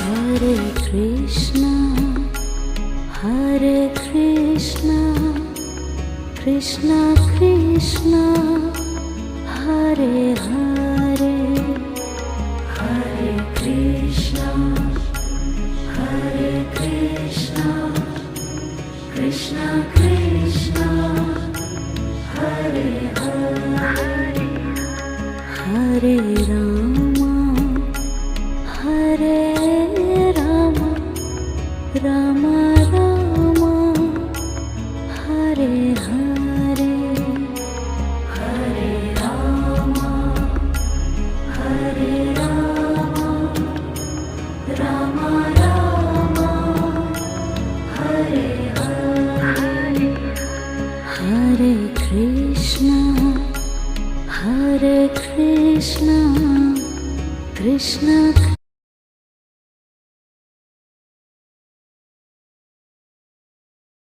Hare Krishna, Hare Krishna, Krishna Krishna, Hare Hare, Hare Krishna, Hare Krishna, Krishna Krishna, Hare Hare, Hare Rama, Hare Rama, Rama